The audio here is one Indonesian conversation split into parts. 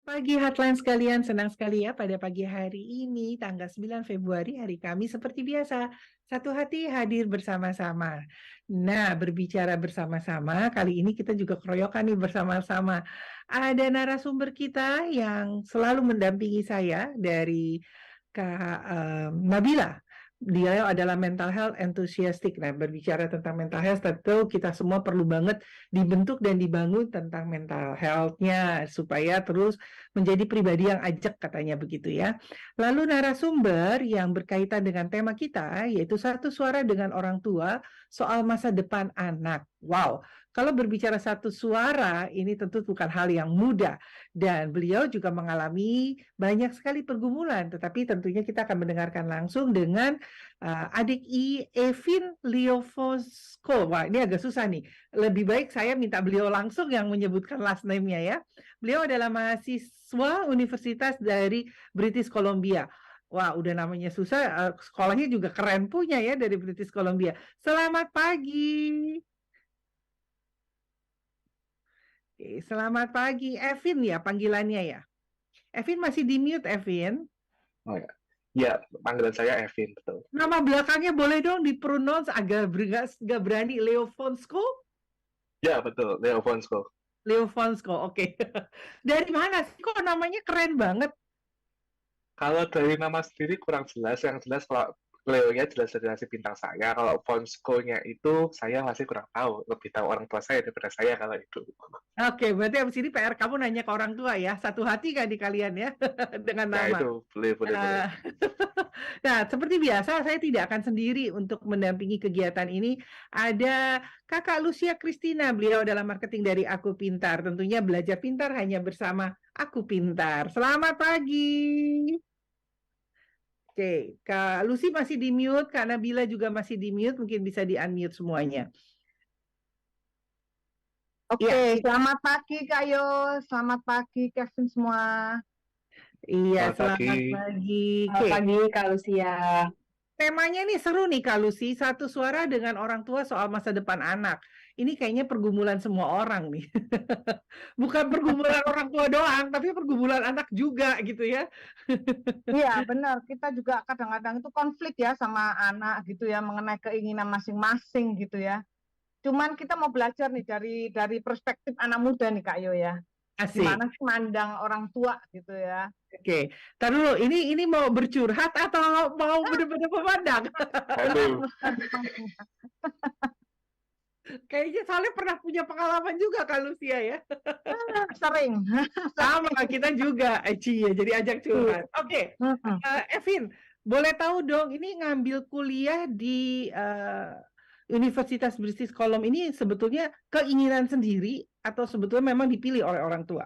Pagi Headline sekalian, senang sekali ya pada pagi hari ini, tanggal 9 Februari, hari Kamis seperti biasa. Satu hati hadir bersama-sama. Nah, berbicara bersama-sama, kali ini kita juga keroyokan nih bersama-sama. Ada narasumber kita yang selalu mendampingi saya dari Kak Nabila. Dia adalah mental health enthusiastic. Nah, berbicara tentang mental health, tentu kita semua perlu banget dibentuk dan dibangun tentang mental health-nya supaya terus menjadi pribadi yang ajak katanya begitu ya. Lalu narasumber yang berkaitan dengan tema kita yaitu satu suara dengan orang tua soal masa depan anak. Wow, kalau berbicara satu suara ini tentu bukan hal yang mudah dan beliau juga mengalami banyak sekali pergumulan, tetapi tentunya kita akan mendengarkan langsung dengan adik Evin Leofosko. Wah, ini agak susah nih. Lebih baik saya minta beliau langsung yang menyebutkan last name-nya ya. Beliau adalah mahasiswa universitas dari British Columbia. Wah, udah namanya susah, sekolahnya juga keren punya ya dari British Columbia. Selamat pagi. Oke, selamat pagi, Evin ya panggilannya ya. Evin masih di mute, Evin. Oh ya, ya panggilan saya Evin betul. Nama belakangnya boleh dong dipronounce agak berani, Leofonsko? Ya betul, Leo Fonsco. Leofonsko, oke. Dari mana sih kok namanya keren banget? Kalau dari nama sendiri kurang jelas, yang jelas kalau Leo-nya jelas dari bintang saya. Kalau Fonsco-nya itu saya masih kurang tahu, lebih tahu orang tua saya daripada saya kalau itu. Oke, berarti abis ini PR kamu nanya ke orang tua ya. Satu hati kan di kalian ya dengan Ya nama. itu boleh boleh boleh. Nah, nah, seperti biasa saya tidak akan sendiri untuk mendampingi kegiatan ini. Ada Kakak Lucia Christina, beliau adalah marketing dari Aku Pintar. Tentunya belajar pintar hanya bersama Aku Pintar. Selamat pagi. Oke, Kak Lucy masih di mute, Kak Nabila juga masih di mute, mungkin bisa di unmute semuanya. Oke, Iya, selamat pagi Kak Yo, selamat pagi Kevin semua. iya, Selamat pagi. selamat pagi. Oke, Selamat pagi Kak Lucia. temanya nih seru nih Kak Lucy, satu suara dengan orang tua soal masa depan anak. Ini kayaknya pergumulan semua orang nih. Bukan pergumulan orang tua doang, tapi pergumulan anak juga gitu ya. Iya benar, kita juga kadang-kadang itu konflik ya sama anak gitu ya, mengenai keinginan masing-masing gitu ya. Cuman kita mau belajar nih dari perspektif anak muda nih Kak Yo ya. Gimana Asik. sih mandang orang tua gitu ya. Oke, tar dulu. Ini mau bercurhat atau mau bener-bener memandang? Aduh, Kayaknya soalnya pernah punya pengalaman juga Kak Lucia ya. Sering. Sama kita juga, Eci ya, jadi ajak curhat. Oke, Evin, boleh tahu dong, ini ngambil kuliah di Universitas British Columbia ini sebetulnya keinginan sendiri atau sebetulnya memang dipilih oleh orang tua?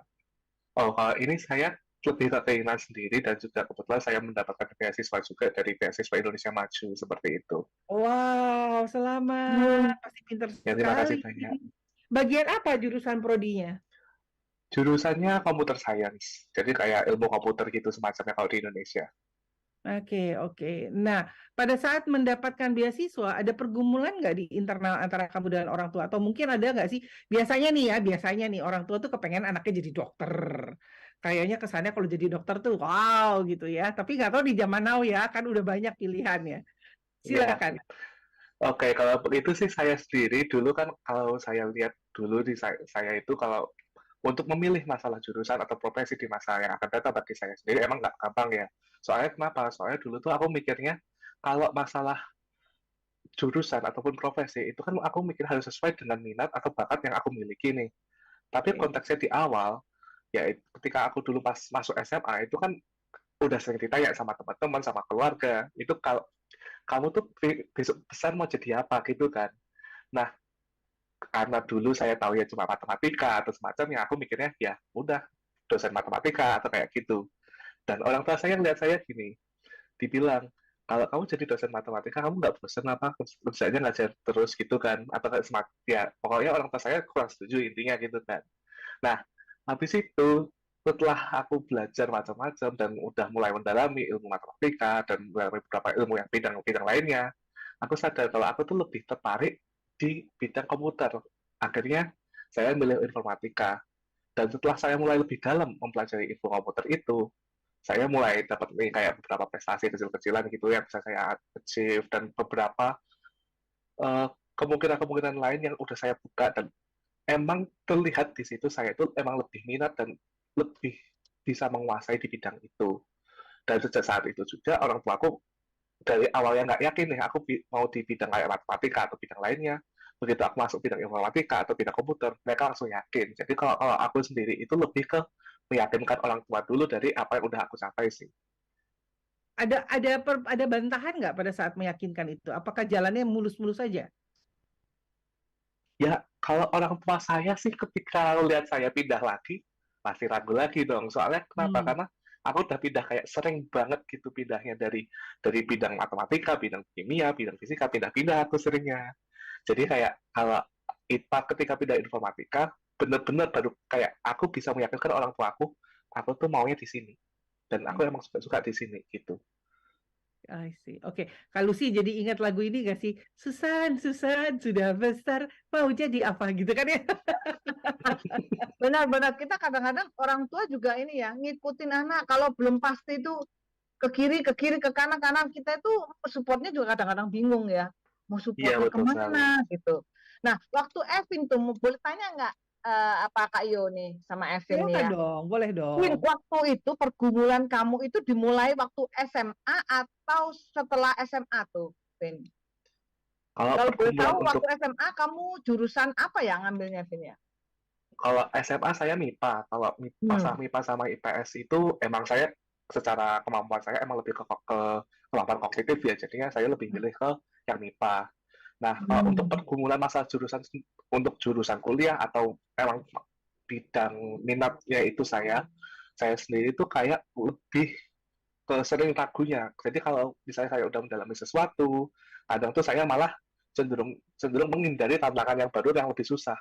oh kalau ini saya lebih ke keinginan sendiri dan juga kebetulan saya mendapatkan beasiswa juga dari beasiswa Indonesia Maju seperti itu. Wow, selamat, pasti pinter Ya terima kasih sekali. banyak. Bagian apa jurusan prodinya? Jurusannya computer science, jadi kayak ilmu komputer gitu semacamnya kalau di Indonesia. Oke, oke. Nah, pada saat mendapatkan beasiswa, ada pergumulan nggak di internal antara kamu dan orang tua? Atau mungkin ada nggak sih? Biasanya nih orang tua tuh kepengen anaknya jadi dokter. Kayaknya kesannya kalau jadi dokter tuh wow gitu ya. Tapi nggak tahu di zaman now ya, kan udah banyak pilihannya. Iya. Silakan. Oke, kalau itu sih saya sendiri dulu kan kalau saya lihat dulu di saya itu kalau untuk memilih masalah jurusan atau profesi di masa yang akan datang bagi saya sendiri emang nggak gampang ya. Soalnya kenapa? Soalnya dulu tuh aku mikirnya kalau masalah jurusan ataupun profesi itu kan aku mikir harus sesuai dengan minat atau bakat yang aku miliki nih. Tapi Oke. konteksnya di awal, ya ketika aku dulu pas masuk SMA itu kan udah sering ditanya sama teman-teman, sama keluarga, itu kalau kamu tuh besok besar mau jadi apa gitu kan. Nah, karena dulu saya tahu ya cuma matematika atau semacamnya, aku mikirnya ya udah dosen matematika atau kayak gitu. Dan orang tua saya ngeliat saya gini, dibilang, kalau kamu jadi dosen matematika, kamu nggak bosan apa kerjanya ngajar terus gitu kan? Atau kayak ya pokoknya orang tua saya kurang setuju intinya gitu kan. Nah, habis itu setelah aku belajar macam-macam dan udah mulai mendalami ilmu matematika dan beberapa ilmu yang bidang-bidang lainnya, aku sadar kalau aku tuh lebih tertarik di bidang komputer. Akhirnya saya milih informatika Dan setelah saya mulai lebih dalam mempelajari info komputer itu, saya mulai dapat nih kayak beberapa prestasi kecil-kecilan gitu yang bisa saya achieve, dan beberapa kemungkinan-kemungkinan lain yang udah saya buka, dan emang terlihat di situ saya itu emang lebih minat dan lebih bisa menguasai di bidang itu. Dan sejak saat itu juga orang tuaku dari awalnya nggak yakin nih aku mau di bidang kayak matematika atau bidang lainnya. Begitu aku masuk bidang informatika atau bidang komputer, mereka langsung yakin. Jadi kalau aku sendiri itu lebih ke meyakinkan orang tua dulu dari apa yang udah aku capai sih. Ada bantahan nggak pada saat meyakinkan itu? Apakah jalannya mulus-mulus saja? Ya, kalau orang tua saya sih ketika lihat saya pindah lagi, pasti ragu lagi dong. Soalnya kenapa? Karena aku udah pindah kayak sering banget gitu pindahnya dari bidang matematika, bidang kimia, bidang fisika, pindah-pindah aku seringnya. Jadi kayak kalau IPA ketika pindah informatika, bener-bener baru kayak aku bisa meyakinkan orang tua aku tuh maunya di sini. Dan aku emang suka-suka di sini gitu. I see. Oke, kalau sih jadi ingat lagu ini gak sih? Susan, Susan sudah besar, mau jadi apa gitu kan ya? Benar-benar kita kadang-kadang orang tua juga ini ya ngikutin anak, kalau belum pasti itu ke kiri, ke kanan, kita itu supportnya juga kadang-kadang bingung ya, mau Iya, supportnya betul sekali. kemana gitu. Nah, waktu Evin tuh boleh tanya nggak apa Kak Yo nih sama Evin nih Silakan ya? dong, boleh Vin, dong. waktu itu pergumulan kamu itu dimulai waktu SMA atau setelah SMA tuh, Vin? Kalau Kalau boleh pergumulan tahu untuk waktu SMA kamu jurusan apa ya ngambilnya, Vin ya? Kalau SMA saya MIPA. Kalau masalah MIPA sama IPS itu emang saya secara kemampuan saya emang lebih ke kemampuan kognitif ya. Jadinya saya lebih milih ke yang MIPA. Nah, untuk pergumulan masalah jurusan untuk jurusan kuliah atau emang bidang minatnya itu saya sendiri itu kayak lebih ke sering ragunya. Jadi kalau misalnya saya udah mendalami sesuatu, kadang tuh saya malah cenderung menghindari tantangan yang baru yang lebih susah.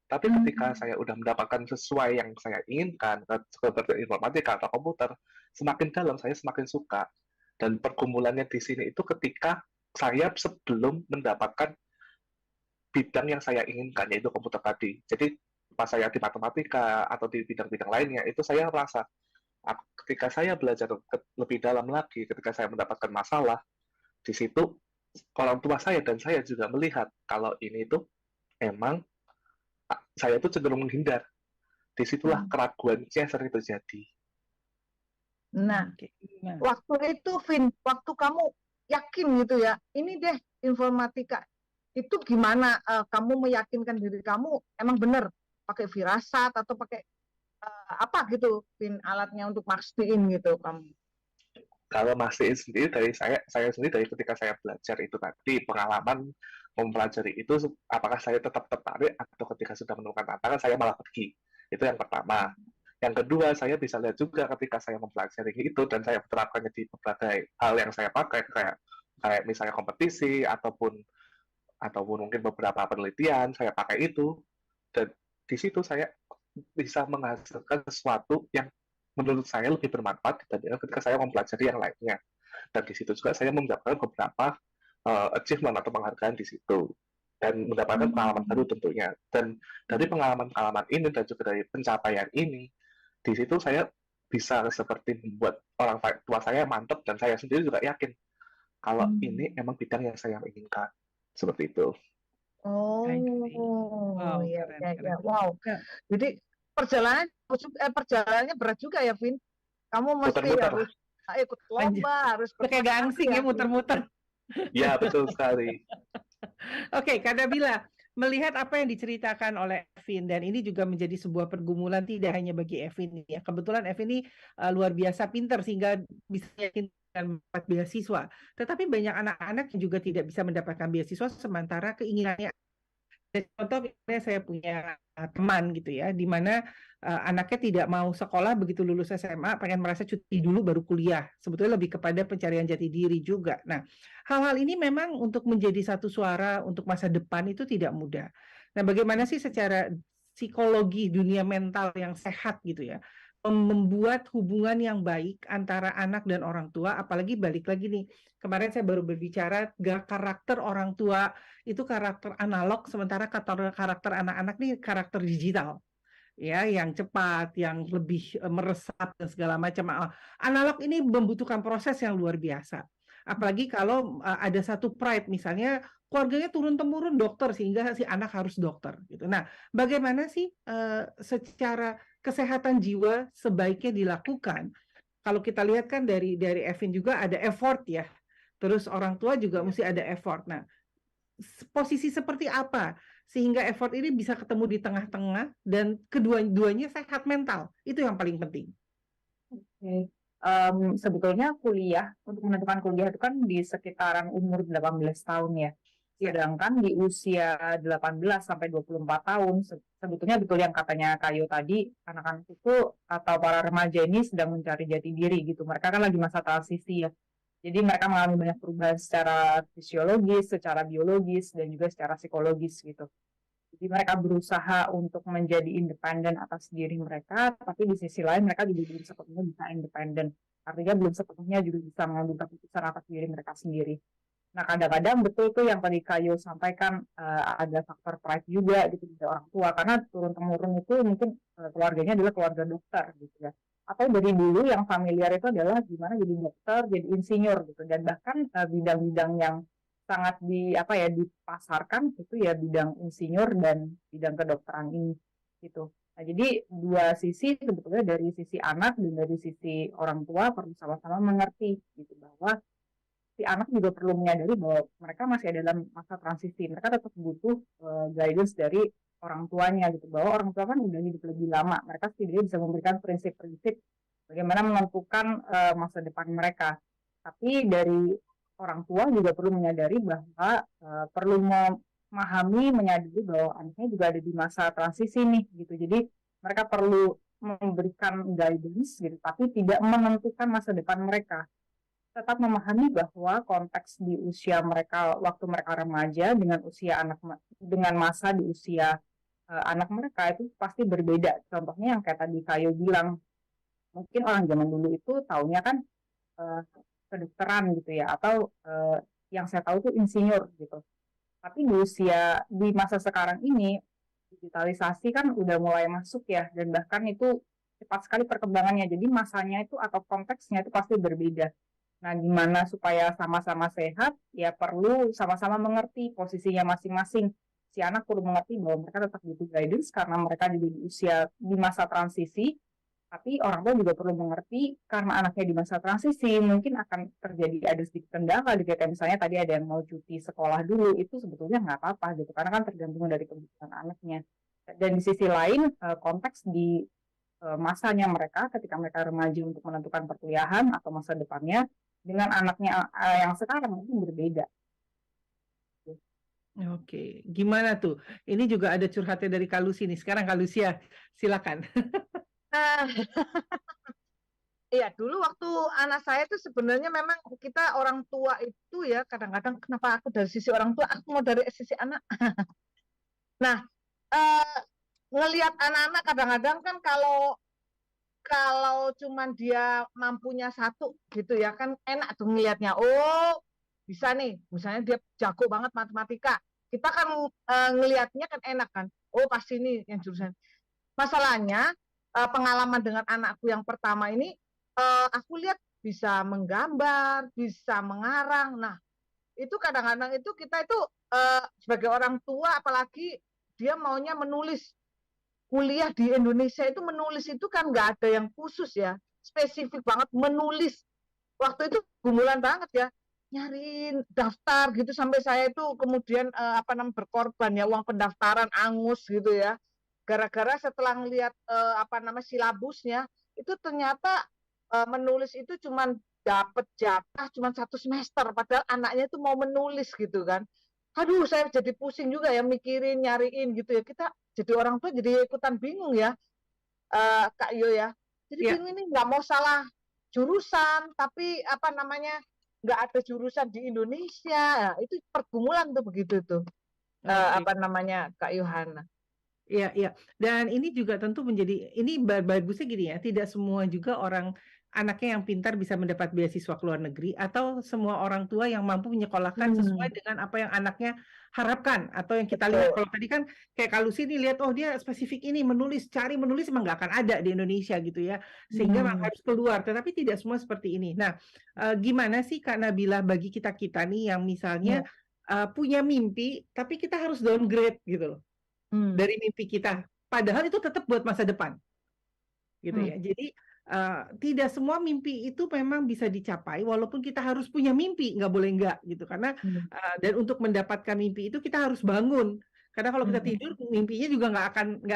Tapi ketika saya udah mendapatkan sesuai yang saya inginkan, seperti informatika atau komputer, semakin dalam saya semakin suka. Dan pergumulannya di sini itu ketika saya sebelum mendapatkan bidang yang saya inginkan, yaitu komputer tadi. Jadi pas saya di matematika atau di bidang-bidang lainnya, itu saya merasa ketika saya belajar lebih dalam lagi, ketika saya mendapatkan masalah, di situ orang tua saya dan saya juga melihat kalau ini tuh emang saya tuh cenderung menghindar. Disitulah keraguan yang sering terjadi. Nah, waktu itu, Vin, waktu kamu yakin gitu ya, ini deh informatika, itu gimana kamu meyakinkan diri kamu emang benar pakai firasat atau pakai apa gitu, Vin, alatnya untuk mastiin gitu kamu? Kalau mastiin sendiri dari saya sendiri dari ketika saya belajar itu tadi, pengalaman mempelajari itu, apakah saya tetap tertarik atau ketika sudah menemukan tantangan saya malah pergi. Itu yang pertama. Yang kedua, saya bisa lihat juga ketika saya mempelajari itu dan saya menerapkannya di berbagai hal yang saya pakai, kayak misalnya kompetisi ataupun mungkin beberapa penelitian saya pakai itu, dan di situ saya bisa menghasilkan sesuatu yang menurut saya lebih bermanfaat dibandingkan ketika saya mempelajari yang lainnya. Dan di situ juga saya mendapatkan beberapa achievement atau penghargaan di situ, dan mendapatkan pengalaman baru tentunya. Dan dari pengalaman-pengalaman ini dan juga dari pencapaian ini, di situ saya bisa seperti membuat orang tua saya mantap, dan saya sendiri juga yakin kalau ini emang bidang yang saya inginkan. Seperti itu. Oh, wow, ya, keren. wow. Jadi perjalanannya berat juga ya, Vin. Kamu mesti harus ikut lomba, harus kayak gangsing ya, muter-muter. Ya, betul sekali. Oke, Kak Nabila, melihat apa yang diceritakan oleh Evin, dan ini juga menjadi sebuah pergumulan tidak hanya bagi Evin ya. Kebetulan Evin ini luar biasa pintar sehingga bisa yakinkan mendapat beasiswa. Tetapi banyak anak-anak yang juga tidak bisa mendapatkan beasiswa sementara keinginannya. Contoh misalnya saya punya teman gitu ya, di mana anaknya tidak mau sekolah begitu lulus SMA, pengen merasa cuti dulu baru kuliah. Sebetulnya lebih kepada pencarian jati diri juga. Nah, hal-hal ini memang untuk menjadi satu suara untuk masa depan itu tidak mudah. Nah, bagaimana sih secara psikologi dunia mental yang sehat gitu ya, membuat hubungan yang baik antara anak dan orang tua, apalagi balik lagi nih, kemarin saya baru berbicara karakter orang tua itu karakter analog, sementara karakter anak-anak nih karakter digital. ya, yang cepat, yang lebih meresap dan segala macam. Analog ini membutuhkan proses yang luar biasa. Apalagi kalau ada satu pride, misalnya keluarganya turun-temurun dokter sehingga si anak harus dokter gitu. Nah, bagaimana sih secara kesehatan jiwa sebaiknya dilakukan? Kalau kita lihat kan dari Evin juga ada effort ya. Terus orang tua juga mesti ada effort. Nah, posisi seperti apa sehingga effort ini bisa ketemu di tengah-tengah dan kedua-duanya sehat mental. Itu yang paling penting. Oke. Sebetulnya kuliah, untuk menentukan kuliah itu kan di sekitaran umur 18 tahun ya. Sedangkan di usia 18 sampai 24 tahun, sebetulnya betul yang katanya Kayo tadi, anak-anak itu atau para remaja ini sedang mencari jati diri gitu. Mereka kan lagi masa transisi ya. Jadi mereka mengalami banyak perubahan secara fisiologis, secara biologis, dan juga secara psikologis gitu. Jadi mereka berusaha untuk menjadi independen atas diri mereka, tapi di sisi lain mereka juga belum sepenuhnya bisa independen. Artinya belum sepenuhnya juga bisa mengambil keputusan atas diri mereka sendiri. Nah, kadang-kadang betul tuh yang tadi Kayo sampaikan, ada faktor pride juga gitu dari orang tua, karena turun-temurun itu mungkin keluarganya adalah keluarga dokter gitu ya. Atau dari dulu yang familiar itu adalah gimana jadi dokter, jadi insinyur gitu, dan bahkan bidang-bidang yang sangat dipasarkan itu ya bidang insinyur dan bidang kedokteran ini gitu. Nah, jadi dua sisi sebetulnya, dari sisi anak dan dari sisi orang tua perlu sama-sama mengerti gitu, bahwa si anak juga perlu menyadari bahwa mereka masih dalam masa transisi. Mereka tetap butuh guidance dari orang tuanya gitu, bahwa orang tua kan udah hidup lebih lama, mereka setidaknya bisa memberikan prinsip-prinsip bagaimana menentukan masa depan mereka. Tapi dari orang tua juga perlu menyadari bahwa perlu memahami, menyadari bahwa anaknya juga ada di masa transisi nih gitu. Jadi mereka perlu memberikan guidance gitu, tapi tidak menentukan masa depan mereka. Tetap memahami bahwa konteks di usia mereka waktu mereka remaja dengan usia dengan masa di usia anak mereka itu pasti berbeda. Contohnya yang kayak tadi Kayo bilang, mungkin orang zaman dulu itu taunya kan kedokteran gitu ya, atau yang saya tahu tuh insinyur gitu. Tapi di masa sekarang ini digitalisasi kan udah mulai masuk ya, dan bahkan itu cepat sekali perkembangannya. Jadi masanya itu atau konteksnya itu pasti berbeda. Nah, gimana supaya sama-sama sehat? Ya perlu sama-sama mengerti posisinya masing-masing. Si anak perlu mengerti bahwa mereka tetap butuh guidance karena mereka juga di masa transisi. Tapi orang tua juga perlu mengerti karena anaknya di masa transisi mungkin akan terjadi ada sedikit kendala, kayak misalnya tadi ada yang mau cuti sekolah dulu, itu sebetulnya nggak apa-apa gitu, karena kan tergantung dari kebutuhan anaknya. Dan di sisi lain konteks di masanya mereka ketika mereka remaja untuk menentukan perkuliahan atau masa depannya dengan anaknya yang sekarang itu berbeda. Oke, gimana tuh? Ini juga ada curhatnya dari Kak Lucy nih. Sekarang Kak Lucia, silakan. Iya, dulu waktu anak saya itu sebenarnya memang kita orang tua itu ya kadang-kadang kenapa aku dari sisi orang tua, aku mau dari sisi anak. Nah, ngelihat anak-anak kadang-kadang kan kalau cuman dia mampunya satu gitu ya kan enak tuh ngelihatnya. Oh, bisa nih, misalnya dia jago banget matematika. Kita kan ngelihatnya kan enak kan. Oh, pasti ini yang jurusan. Masalahnya pengalaman dengan anakku yang pertama ini, aku lihat bisa menggambar, bisa mengarang. Nah, itu kadang-kadang itu kita itu sebagai orang tua, apalagi dia maunya menulis. Kuliah di Indonesia itu menulis itu kan nggak ada yang khusus ya, spesifik banget menulis. Waktu itu gumulan banget ya, nyariin daftar gitu sampai saya itu kemudian berkorban ya, uang pendaftaran angus gitu ya. Gara-gara setelah ngelihat silabusnya itu ternyata menulis itu cuma dapat jatah cuma 1 semester, padahal anaknya itu mau menulis gitu kan. Aduh, saya jadi pusing juga ya mikirin, nyariin gitu ya. Kita jadi orang tua jadi ikutan bingung ya, Kak Yo ya. Jadi bingung ini nggak mau salah jurusan, tapi nggak ada jurusan di Indonesia. Nah, itu pergumulan tuh begitu tuh. Kak Yohana. Iya, iya. Dan ini juga tentu menjadi, ini bagusnya gini ya, tidak semua juga orang anaknya yang pintar bisa mendapat beasiswa ke luar negeri, atau semua orang tua yang mampu menyekolahkan sesuai dengan apa yang anaknya harapkan, atau yang kita lihat. Kalau tadi kan kayak Kak Lucy nih lihat, oh dia spesifik ini cari menulis emang nggak akan ada di Indonesia gitu ya, sehingga memang harus keluar. Tetapi tidak semua seperti ini. Nah, gimana sih Kak Nabila bagi kita nih yang misalnya punya mimpi, tapi kita harus downgrade gitu loh dari mimpi kita, padahal itu tetap buat masa depan gitu ya. Jadi tidak semua mimpi itu memang bisa dicapai, walaupun kita harus punya mimpi, nggak boleh nggak gitu. Karena dan untuk mendapatkan mimpi itu kita harus bangun. Karena kalau kita tidur, mimpinya juga nggak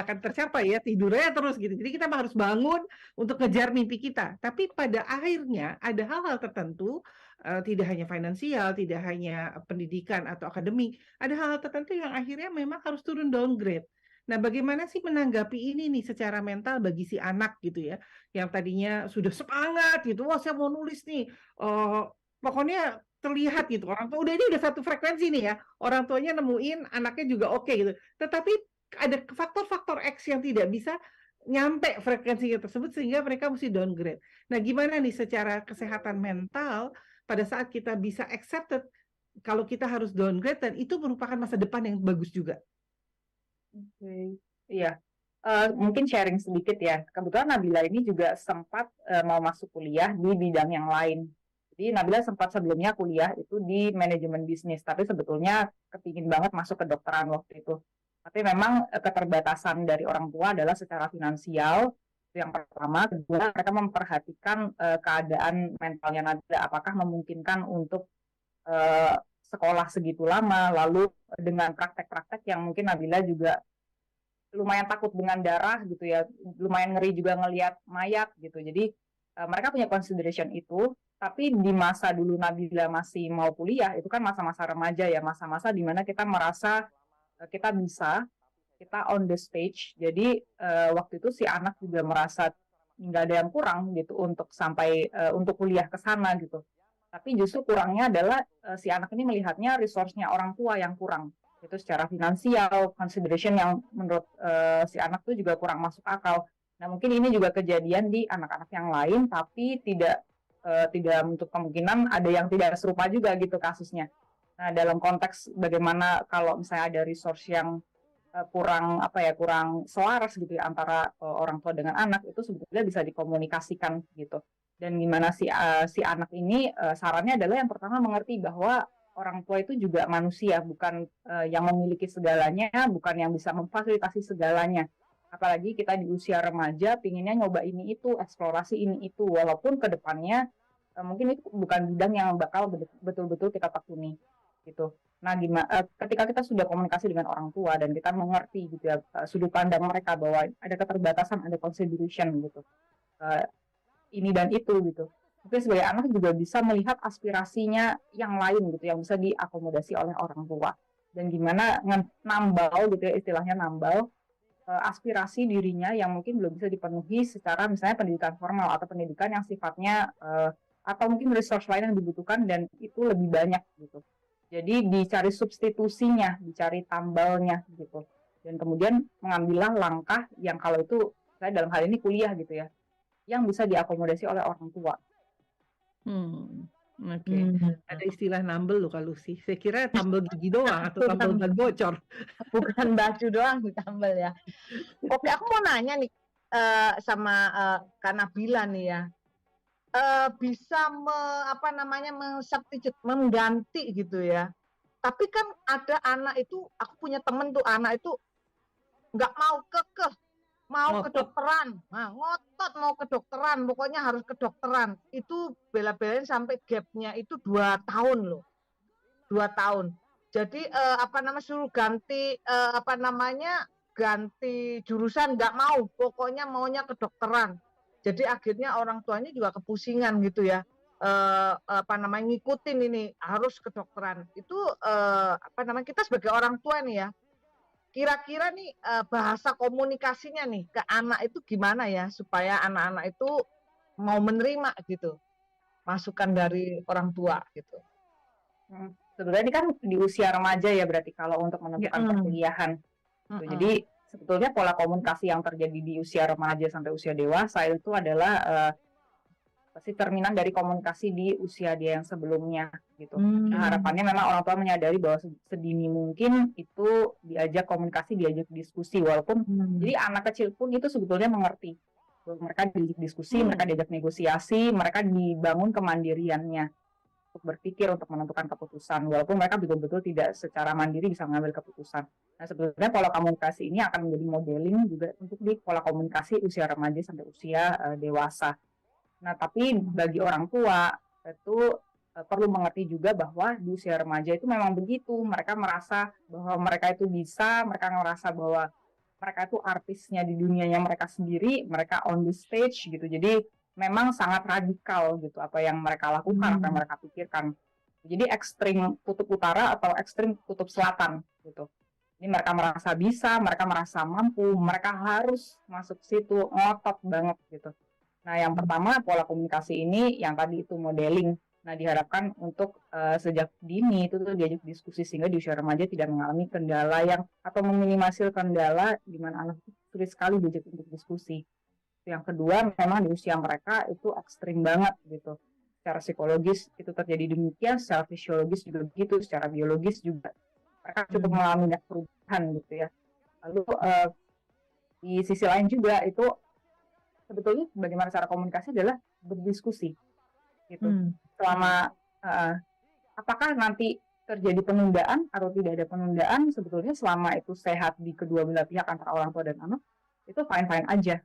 akan tercapai ya, tidurnya terus gitu. Jadi kita harus bangun untuk ngejar mimpi kita. Tapi pada akhirnya ada hal-hal tertentu, tidak hanya finansial, tidak hanya pendidikan atau akademik, ada hal-hal tertentu yang akhirnya memang harus turun downgrade. Nah, bagaimana sih menanggapi ini nih secara mental bagi si anak gitu ya, yang tadinya sudah semangat gitu, wah saya mau nulis nih, pokoknya terlihat gitu, orang tua ini udah satu frekuensi nih ya, orang tuanya nemuin, anaknya juga oke gitu, tetapi ada faktor-faktor X yang tidak bisa nyampe frekuensi tersebut sehingga mereka mesti downgrade. Nah, gimana nih secara kesehatan mental pada saat kita bisa accepted kalau kita harus downgrade dan itu merupakan masa depan yang bagus juga. Iya, mungkin sharing sedikit ya. Kebetulan Nabila ini juga sempat mau masuk kuliah di bidang yang lain. Jadi Nabila sempat sebelumnya kuliah itu di manajemen bisnis, tapi sebetulnya kepingin banget masuk kedokteran waktu itu. Tapi memang keterbatasan dari orang tua adalah secara finansial, itu yang pertama. Kedua, mereka memperhatikan keadaan mentalnya Nabila, apakah memungkinkan untuk sekolah segitu lama, lalu dengan praktek-praktek yang mungkin Nabila juga lumayan takut dengan darah gitu ya, lumayan ngeri juga ngelihat mayat gitu. Jadi mereka punya consideration itu, tapi di masa dulu Nabila masih mau kuliah, itu kan masa-masa remaja ya, masa-masa di mana kita merasa kita bisa, kita on the stage. Jadi waktu itu si anak juga merasa nggak ada yang kurang gitu untuk sampai untuk kuliah ke sana gitu. Tapi justru kurangnya adalah si anak ini melihatnya resource-nya orang tua yang kurang. Itu secara finansial, consideration yang menurut si anak itu juga kurang masuk akal. Nah, mungkin ini juga kejadian di anak-anak yang lain, tapi tidak untuk kemungkinan ada yang tidak serupa juga gitu kasusnya. Nah, dalam konteks bagaimana kalau misalnya ada resource yang kurang selaras gitu ya antara orang tua dengan anak, itu sebetulnya bisa dikomunikasikan gitu. Dan gimana si anak ini sarannya adalah yang pertama mengerti bahwa orang tua itu juga manusia, bukan yang memiliki segalanya, bukan yang bisa memfasilitasi segalanya. Apalagi kita di usia remaja pinginnya nyoba ini itu, eksplorasi ini itu, walaupun ke depannya mungkin itu bukan bidang yang bakal betul-betul kita tekuni gitu. Nah, ketika kita sudah komunikasi dengan orang tua dan kita mengerti gitu ya sudut pandang mereka bahwa ada keterbatasan, ada consideration gitu. Ini dan itu gitu. Mungkin sebagai anak juga bisa melihat aspirasinya yang lain gitu, yang bisa diakomodasi oleh orang tua. Dan gimana nambal gitu ya, istilahnya nambal aspirasi dirinya yang mungkin belum bisa dipenuhi secara misalnya pendidikan formal atau pendidikan yang sifatnya atau mungkin resource lain yang dibutuhkan dan itu lebih banyak gitu. Jadi dicari substitusinya, dicari tambalnya gitu. Dan kemudian mengambillah langkah yang kalau itu saya dalam hal ini kuliah gitu ya, yang bisa diakomodasi oleh orang tua. Oke. Ada istilah nambel loh kalau sih. Saya kira tambel gigi doang atau tambel ban bocor. Bukan baju doang ditambel ya. Oke, aku mau nanya nih sama Kak Nabila nih ya. Bisa mengganti gitu ya. Tapi kan ada anak itu, aku punya temen tuh anak itu nggak mau kekeh mau kedokteran, ngotot mau kedokteran, pokoknya harus kedokteran. Itu bela-belain sampai gapnya itu 2 tahun loh, 2 tahun. Jadi suruh ganti ganti jurusan nggak mau, pokoknya maunya kedokteran. Jadi akhirnya orang tuanya juga kepusingan gitu ya, ngikutin ini harus kedokteran. Itu kita sebagai orang tua nih ya. Kira-kira nih bahasa komunikasinya nih ke anak itu gimana ya supaya anak-anak itu mau menerima gitu masukan dari orang tua gitu. Sebenarnya ini kan di usia remaja ya berarti kalau untuk menentukan perkuliahan. Jadi sebetulnya pola komunikasi yang terjadi di usia remaja sampai usia dewasa itu adalah pasti cerminan dari komunikasi di usia dia yang sebelumnya gitu. Hmm. Nah, harapannya memang orang tua menyadari bahwa sedini mungkin itu diajak komunikasi, diajak diskusi, walaupun jadi anak kecil pun itu sebetulnya mengerti. Mereka diajak diskusi, mereka diajak negosiasi, mereka dibangun kemandiriannya untuk berpikir, untuk menentukan keputusan, walaupun mereka betul-betul tidak secara mandiri bisa mengambil keputusan. Nah, sebetulnya pola komunikasi ini akan menjadi modeling juga untuk di pola komunikasi usia remaja sampai usia dewasa. Nah, tapi bagi orang tua itu perlu mengerti juga bahwa di usia remaja itu memang begitu. Mereka merasa bahwa mereka itu bisa, mereka merasa bahwa mereka itu artisnya di dunianya mereka sendiri, mereka on the stage gitu. Jadi memang sangat radikal gitu apa yang mereka lakukan, apa yang mereka pikirkan. Jadi ekstrim kutub utara atau ekstrim kutub selatan gitu. Ini mereka merasa bisa, mereka merasa mampu, mereka harus masuk situ, ngotot banget gitu. Nah, yang pertama pola komunikasi ini yang tadi itu modeling. Nah, diharapkan untuk sejak dini itu tuh diajak diskusi sehingga di usia remaja tidak mengalami kendala yang atau meminimalisir kendala di mana anak itu sulit sekali diajak untuk diskusi. Yang kedua, memang di usia mereka itu ekstrim banget gitu. Secara psikologis itu terjadi demikian, secara fisiologis juga begitu, secara biologis juga mereka cukup mengalami banyak perubahan gitu ya. Lalu di sisi lain juga itu sebetulnya bagaimana cara komunikasi adalah berdiskusi gitu. Selama apakah nanti terjadi penundaan atau tidak ada penundaan, sebetulnya selama itu sehat di kedua belah pihak antara orang tua dan anak, itu fine-fine aja.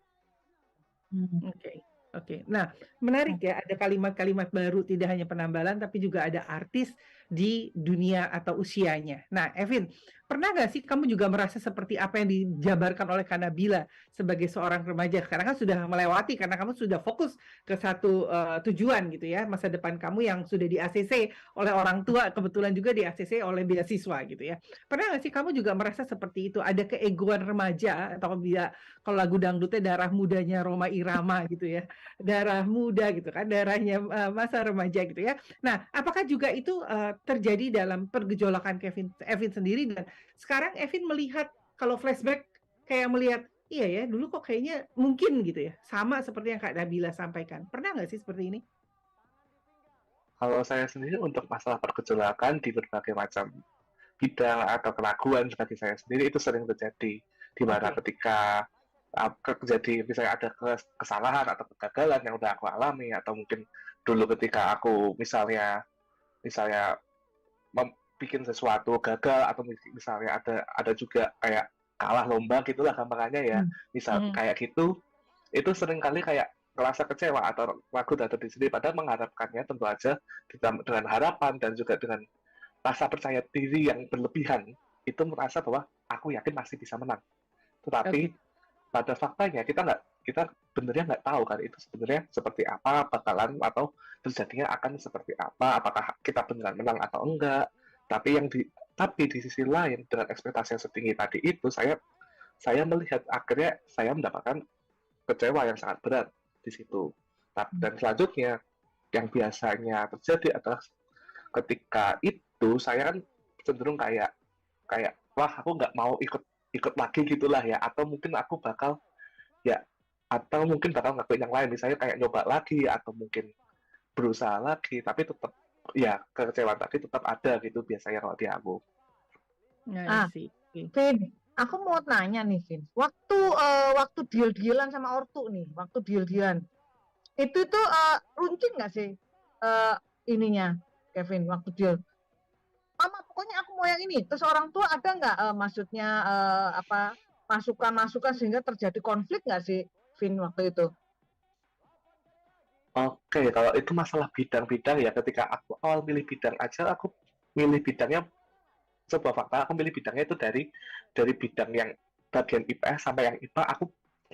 Oke. Nah, menarik ya, ada kalimat-kalimat baru, tidak hanya penambalan, tapi juga ada artis di dunia atau usianya. Nah, Evin, pernah nggak sih kamu juga merasa seperti apa yang dijabarkan oleh Kak Nabila sebagai seorang remaja? Karena kan sudah melewati, karena kamu sudah fokus ke satu tujuan gitu ya, masa depan kamu yang sudah di ACC oleh orang tua, kebetulan juga di ACC oleh beasiswa gitu ya. Pernah nggak sih kamu juga merasa seperti itu? Ada keegoan remaja, atau kalau lagu dangdutnya darah mudanya Rhoma Irama gitu ya, darah muda gitu kan, darahnya masa remaja gitu ya. Nah, apakah juga itu terjadi dalam pergejolakan Evin sendiri, dan sekarang Evin melihat kalau flashback kayak melihat iya ya dulu kok kayaknya mungkin gitu ya, sama seperti yang Kak Nabila sampaikan. Pernah nggak sih seperti ini? Kalau saya sendiri untuk masalah pergejolakan di berbagai macam bidang atau keraguan bagi saya sendiri itu sering terjadi, di mana ketika terjadi misalnya ada kesalahan atau kegagalan yang udah aku alami, atau mungkin dulu ketika aku misalnya bikin sesuatu gagal, atau misalnya ada juga kayak kalah lomba gitulah gampangannya ya, misal kayak gitu, itu sering kali kayak merasa kecewa atau ragu terhadap diri sendiri, padahal mengharapkannya tentu aja dengan harapan dan juga dengan rasa percaya diri yang berlebihan, itu merasa bahwa aku yakin masih bisa menang. Tetapi pada faktanya kita benernya nggak tahu kan itu sebenarnya seperti apa bakalan, atau terjadinya akan seperti apa, apakah kita beneran menang atau enggak. Tapi di sisi lain, dengan ekspektasi yang setinggi tadi itu, saya melihat akhirnya saya mendapatkan kecewa yang sangat berat di situ. Dan selanjutnya yang biasanya terjadi adalah ketika itu saya kan cenderung kayak wah aku nggak mau ikut lagi gitulah ya, atau mungkin aku bakal ngelakuin yang lain, misalnya kayak nyoba lagi atau mungkin berusaha lagi, tapi tetap ya kekecewaan tadi tetap ada gitu biasanya kalau di aku. Vin, aku mau tanya nih Vin, waktu deal-dealan sama ortu nih, itu tuh runcing nggak sih ininya Kevin waktu deal? Mama pokoknya aku mau yang ini, terus orang tua ada nggak maksudnya masukan sehingga terjadi konflik nggak sih Vin waktu itu? Oke, kalau itu masalah bidang-bidang ya, ketika aku awal milih bidang aja, aku milih bidangnya, sebuah fakta, aku milih bidangnya itu dari bidang yang bagian IPS sampai yang IPA,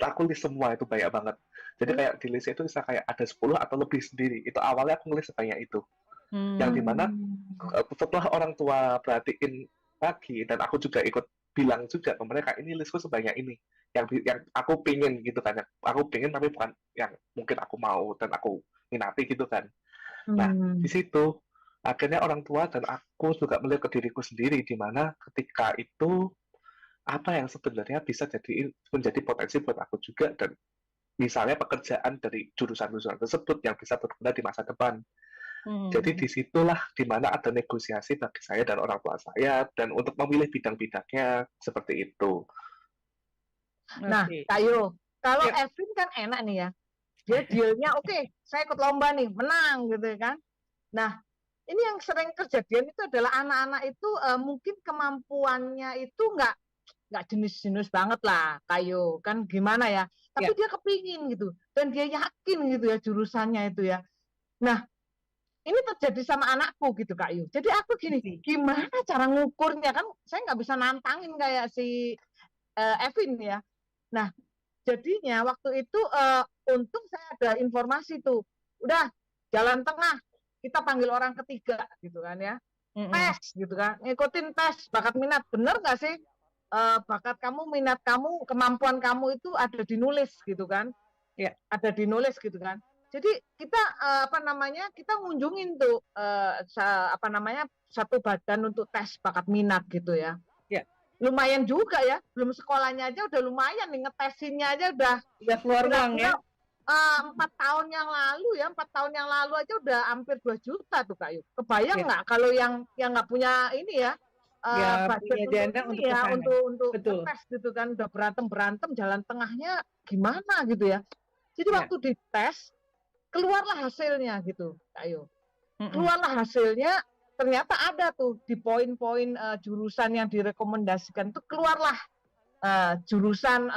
aku list semua, itu banyak banget. Jadi kayak di list itu bisa kayak ada 10 atau lebih sendiri, itu awalnya aku ngelis sebanyak itu. Yang dimana setelah orang tua perhatiin lagi, dan aku juga ikut bilang juga ke mereka, ini listku sebanyak ini, yang aku pingin gitu kan, aku pingin tapi bukan yang mungkin aku mau dan aku minati gitu kan. Nah, di situ akhirnya orang tua dan aku juga melihat ke diriku sendiri, di mana ketika itu apa yang sebenarnya bisa menjadi potensi buat aku juga, dan misalnya pekerjaan dari jurusan-jurusan tersebut yang bisa berguna di masa depan. Jadi Hmm. disitulah di mana ada negosiasi bagi saya dan orang tua saya, dan untuk memilih bidang-bidangnya seperti itu. Nah, Oke. Kayo, kalau Yuk. Evin kan enak nih ya. Dia dealnya oke, saya ikut lomba nih, menang gitu kan. Nah, ini yang sering kejadian itu adalah anak-anak itu mungkin kemampuannya itu nggak jenis-jenis banget lah, Kayo kan gimana ya. Tapi Ya. dia kepingin gitu, dan dia yakin gitu ya jurusannya itu ya. Nah, ini terjadi sama anakku gitu Kak Yu. Jadi aku gini, gimana cara ngukurnya kan? Saya nggak bisa nantangin kayak si Evin ya. Nah, jadinya waktu itu untung saya ada informasi tuh, udah jalan tengah, kita panggil orang ketiga gitu kan ya, tes gitu kan, ngikutin tes bakat minat, bener nggak sih bakat kamu, minat kamu, kemampuan kamu itu ada di nulis gitu kan, Ya. ada di nulis gitu kan. Jadi kita kita ngunjungin tuh apa namanya satu badan untuk tes bakat minat gitu ya. Ya. Lumayan juga ya, belum sekolahnya aja udah lumayan nih, ngetesinnya aja udah keluar uang ya. 4 tahun yang lalu aja udah hampir 2 juta tuh Kak Yu. Kebayang Ya. nggak kalau yang nggak punya ini ya, Ya, budget punya untuk dana ini untuk ya, kesana. untuk Betul. ngetes gitu kan, udah berantem jalan tengahnya gimana gitu ya. Jadi Ya. waktu dites keluarlah hasilnya gitu Kak Yu. Mm-mm. Keluarlah hasilnya, ternyata ada tuh di poin-poin jurusan yang direkomendasikan itu, keluarlah jurusan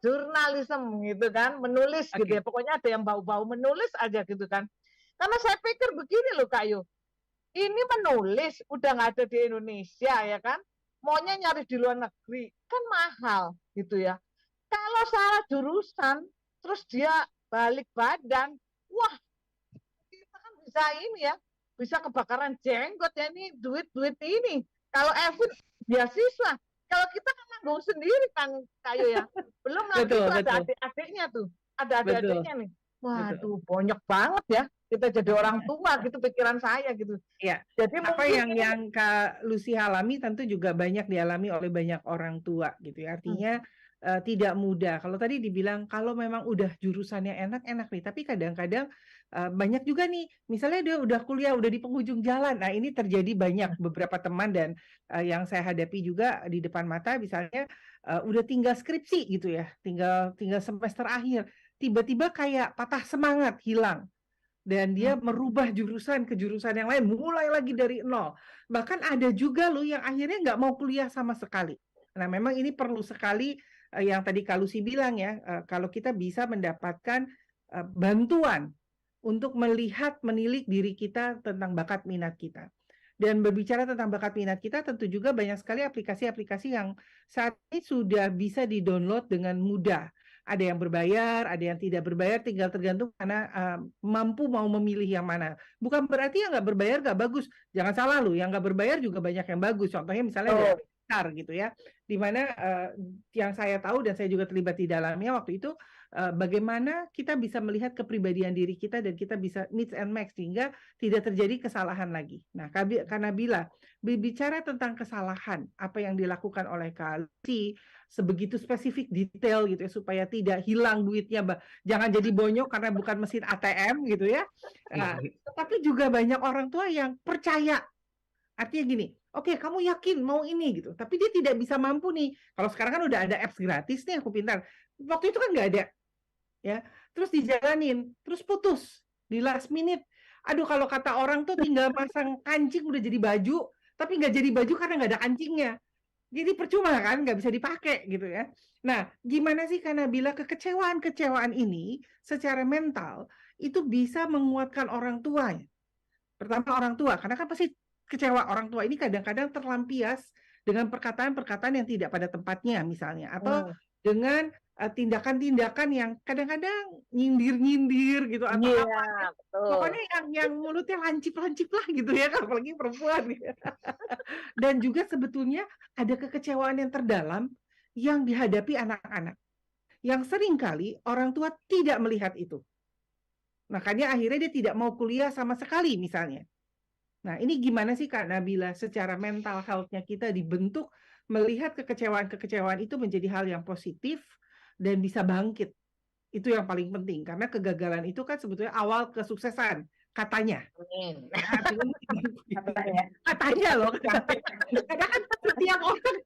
jurnalisme gitu kan, menulis gitu ya. Pokoknya ada yang bau-bau menulis aja gitu kan. Karena saya pikir begini loh Kak Yu, ini menulis udah nggak ada di Indonesia ya kan, maunya nyari di luar negeri kan mahal gitu ya. Kalau salah jurusan terus dia balik badan, wah kita kan bisa ini ya, bisa kebakaran jenggot ya, ini duit ini. Kalau Evin beasiswa, kalau kita kan nanggung sendiri kan Kayo ya, belum lagi Betul, tuh ada betul. adik-adiknya tuh, ada Betul. adik-adiknya nih. Waduh, Betul. banyak banget ya kita jadi orang tua gitu, pikiran saya gitu. Ya. Jadi Apa mungkin yang Kak Lucy alami tentu juga banyak dialami oleh banyak orang tua gitu ya. Artinya tidak mudah. Kalau tadi dibilang kalau memang udah jurusannya enak-enak nih, tapi kadang-kadang banyak juga nih, misalnya dia udah kuliah, udah di penghujung jalan. Nah, ini terjadi banyak beberapa teman, dan yang saya hadapi juga di depan mata, misalnya udah tinggal skripsi gitu ya, tinggal semester akhir, tiba-tiba kayak patah semangat, hilang. Dan dia merubah jurusan ke jurusan yang lain, mulai lagi dari nol. Bahkan ada juga loh yang akhirnya nggak mau kuliah sama sekali. Nah, memang ini perlu sekali yang tadi Kak Lucy bilang ya, kalau kita bisa mendapatkan bantuan untuk menilik diri kita tentang bakat minat kita. Dan berbicara tentang bakat minat kita, tentu juga banyak sekali aplikasi-aplikasi yang saat ini sudah bisa di-download dengan mudah. Ada yang berbayar, ada yang tidak berbayar, tinggal tergantung karena mampu mau memilih yang mana. Bukan berarti yang nggak berbayar nggak bagus. Jangan salah loh, yang nggak berbayar juga banyak yang bagus. Contohnya misalnya dari Pixar gitu ya, di mana yang saya tahu dan saya juga terlibat di dalamnya waktu itu, bagaimana kita bisa melihat kepribadian diri kita dan kita bisa mix and match sehingga tidak terjadi kesalahan lagi. Nah, karena bila berbicara tentang kesalahan, apa yang dilakukan oleh Kak Lucy sebegitu spesifik detail gitu ya, supaya tidak hilang duitnya, jangan jadi bonyok karena bukan mesin ATM gitu ya. Nah, tapi juga banyak orang tua yang percaya. Artinya gini, oke, kamu yakin mau ini gitu, tapi dia tidak bisa mampu nih. Kalau sekarang kan udah ada apps gratis nih, Aku Pintar. Waktu itu kan nggak ada, ya. Terus dijalanin, terus putus di last minute. Aduh, kalau kata orang tuh tinggal pasang kancing udah jadi baju, tapi nggak jadi baju karena nggak ada kancingnya. Jadi percuma kan, nggak bisa dipakai gitu ya. Nah, gimana sih karena bila kekecewaan ini secara mental itu bisa menguatkan orang tua. Pertama orang tua, karena kan pasti kecewa orang tua ini kadang-kadang terlampias dengan perkataan-perkataan yang tidak pada tempatnya misalnya, atau dengan tindakan-tindakan yang kadang-kadang nyindir-nyindir gitu atau apa. Pokoknya yang mulutnya lancip-lancip lah gitu ya, apalagi perempuan. Dan juga sebetulnya ada kekecewaan yang terdalam yang dihadapi anak-anak, yang seringkali orang tua tidak melihat itu. Makanya akhirnya dia tidak mau kuliah sama sekali misalnya. Nah, ini gimana sih Kak Nabila secara mental health-nya kita dibentuk melihat kekecewaan-kekecewaan itu menjadi hal yang positif dan bisa bangkit Itu yang paling penting, karena kegagalan itu kan sebetulnya awal kesuksesan, katanya. Katanya loh. Karena kan setiap orang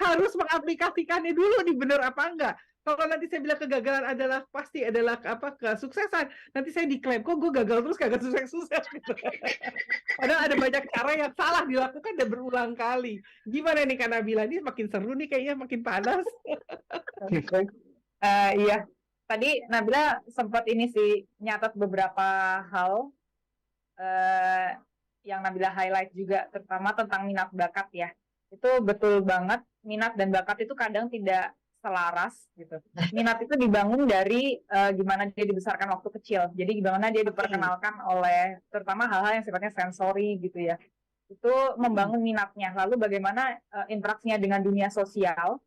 harus mengaplikasikannya dulu nih, benar apa enggak. Kalau nanti saya bilang kegagalan pasti adalah kesuksesan, nanti saya diklaim kok gue gagal terus kagak sukses gitu. Padahal ada banyak cara yang salah dilakukan dan berulang kali. Gimana nih Kak Nabila? Ini makin seru nih kayaknya, makin panas. Iya, tadi Nabila sempat ini sih nyatat beberapa hal yang Nabila highlight juga, terutama tentang minat bakat ya. Itu betul banget, minat dan bakat itu kadang tidak selaras gitu. Minat itu dibangun dari gimana dia dibesarkan waktu kecil. Jadi gimana dia diperkenalkan oleh terutama hal-hal yang sifatnya sensori gitu ya. Itu membangun minatnya. Lalu bagaimana interaksinya dengan dunia sosial.